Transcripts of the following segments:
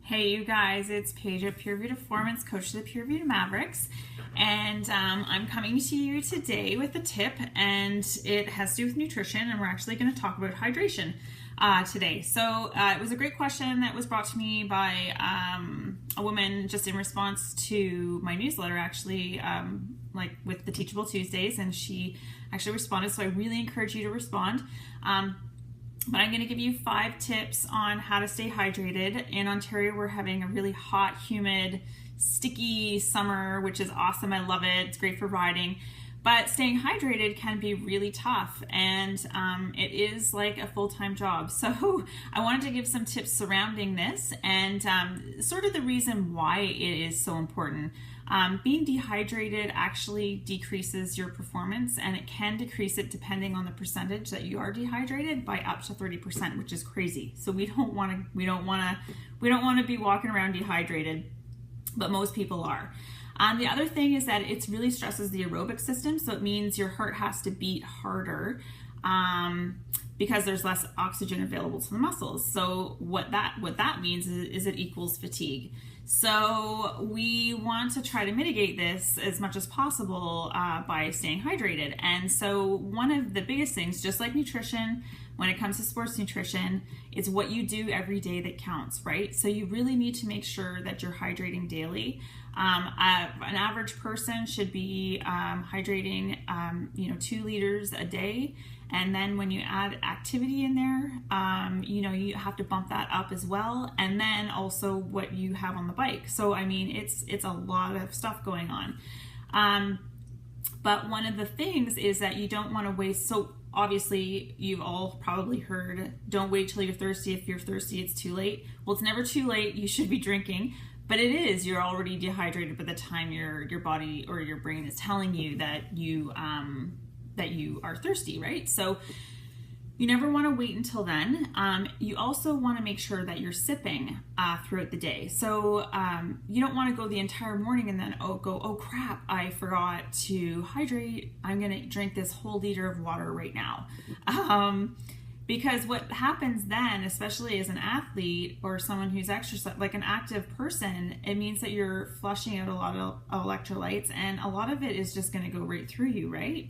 Hey you guys, it's Paige at Pure View Performance, coach to the Pure View Mavericks, and I'm coming to you today with a tip, and it has to do with nutrition, and we're actually going to talk about hydration today. So it was a great question that was brought to me by a woman just in response to my newsletter, actually, like with the Teachable Tuesdays, and she actually responded, so I really encourage you to respond. But I'm going to give you 5 tips on how to stay hydrated. In Ontario, we're having a really hot, humid, sticky summer, which is awesome. I love it. It's great for riding. But staying hydrated can be really tough, and it is like a full-time job. So I wanted to give some tips surrounding this and sort of the reason why it is so important. Being dehydrated actually decreases your performance, and it can decrease it depending on the percentage that you are dehydrated by up to 30%, which is crazy. So we don't want to be walking around dehydrated, but most people are. The other thing is that it really stresses the aerobic system, so it means your heart has to beat harder because there's less oxygen available to the muscles. So what that means is it equals fatigue. So we want to try to mitigate this as much as possible by staying hydrated. And so one of the biggest things, just like nutrition, when it comes to sports nutrition, is what you do every day that counts, right? So you really need to make sure that you're hydrating daily. An average person should be hydrating 2 liters a day. And then when you add activity in there, you have to bump that up as well. And then also what you have on the bike. So, I mean, it's a lot of stuff going on. But one of the things is that you don't want to waste. So obviously you've all probably heard, don't wait till you're thirsty. If you're thirsty, it's too late. Well, it's never too late. You should be drinking. But it is, you're already dehydrated by the time your body or your brain is telling you that you are thirsty, right? So you never want to wait until then. You also want to make sure that you're sipping throughout the day. So you don't want to go the entire morning and then oh crap, I forgot to hydrate. I'm going to drink this whole liter of water right now. Because what happens then, especially as an athlete or someone who's exercise, like an active person, it means that you're flushing out a lot of electrolytes, and a lot of it is just going to go right through you, right?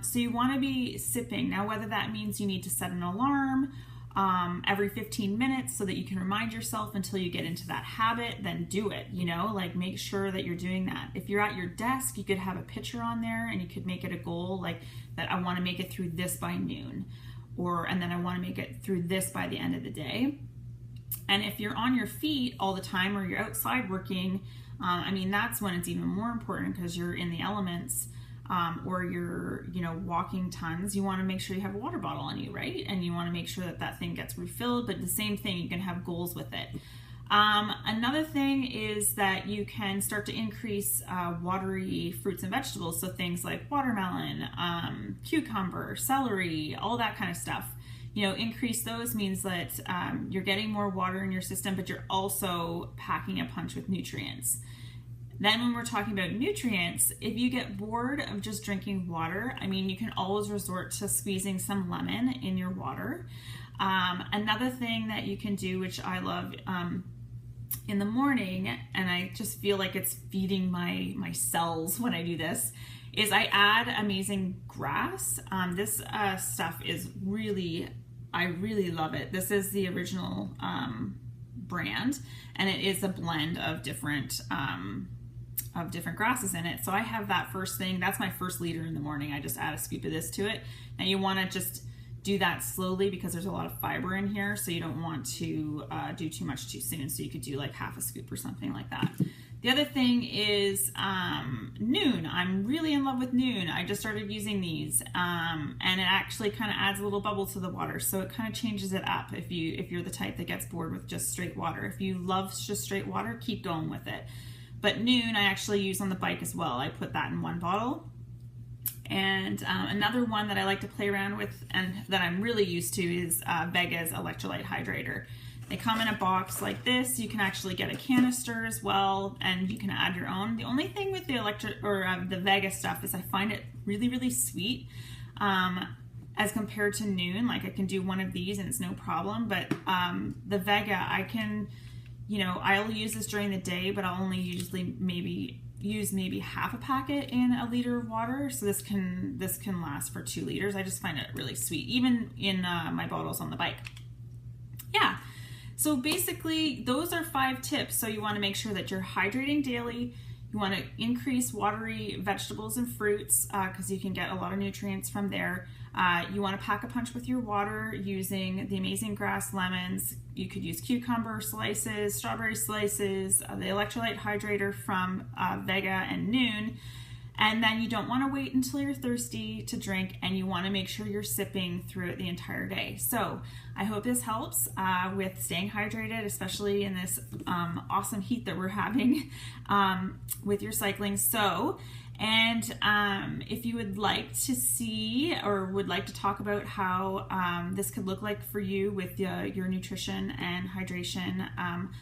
So you want to be sipping. Now, whether that means you need to set an alarm every 15 minutes so that you can remind yourself until you get into that habit, then do it, like make sure that you're doing that. If you're at your desk, you could have a picture on there and you could make it a goal like that. I want to make it through this by noon. And then I want to make it through this by the end of the day. And if you're on your feet all the time or you're outside working, that's when it's even more important because you're in the elements or you're, walking tons. You want to make sure you have a water bottle on you, right? And you want to make sure that thing gets refilled, but the same thing, you can have goals with it. Another thing is that you can start to increase watery fruits and vegetables. So things like watermelon, cucumber, celery, all that kind of stuff. Increase those means that you're getting more water in your system, but you're also packing a punch with nutrients. Then when we're talking about nutrients, if you get bored of just drinking water, you can always resort to squeezing some lemon in your water. Another thing that you can do, which I love, in the morning, and I just feel like it's feeding my cells when I do this, is I add amazing grass. This stuff is I really love it. This is the original brand, and it is a blend of different grasses in it. So I have that first thing. That's my first liter in the morning. I just add a scoop of this to it. Now you want to just do that slowly because there's a lot of fiber in here, so you don't want to do too much too soon. So you could do like half a scoop or something like that. The other thing is Noon. I'm really in love with Noon. I just started using these, and it actually kind of adds a little bubble to the water, so it kind of changes it up if you're the type that gets bored with just straight water. If you love just straight water, keep going with it. But Noon I actually use on the bike as well. I put that in one bottle. And another one that I like to play around with and that I'm really used to is Vega's electrolyte hydrator. They come in a box like this. You can actually get a canister as well, and you can add your own. The only thing with the Vega stuff is I find it really, really sweet as compared to Noon. Like I can do one of these and it's no problem, but the Vega, I can I'll use this during the day, but I'll only usually use maybe half a packet in a liter of water. So this can last for 2 liters. I just find it really sweet, even in my bottles on the bike. Yeah. So basically, those are 5 tips. So you want to make sure that you're hydrating daily. You want to increase watery vegetables and fruits because you can get a lot of nutrients from there. You want to pack a punch with your water using the Amazing Grass lemons. You could use cucumber slices, strawberry slices, the electrolyte hydrator from Vega and Noon. And then you don't want to wait until you're thirsty to drink, and you want to make sure you're sipping through it the entire day. So I hope this helps with staying hydrated, especially in this awesome heat that we're having with your cycling. And if you would like to see or would like to talk about how this could look like for you with your nutrition and hydration,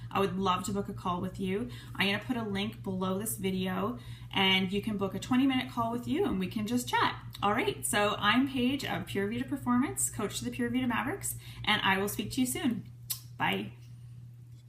I would love to book a call with you. I'm going to put a link below this video, and you can book a 20-minute call with you and we can just chat. All right, so I'm Paige of Pure Vita Performance, coach to the Pure Vita Mavericks, and I will speak to you soon. Bye.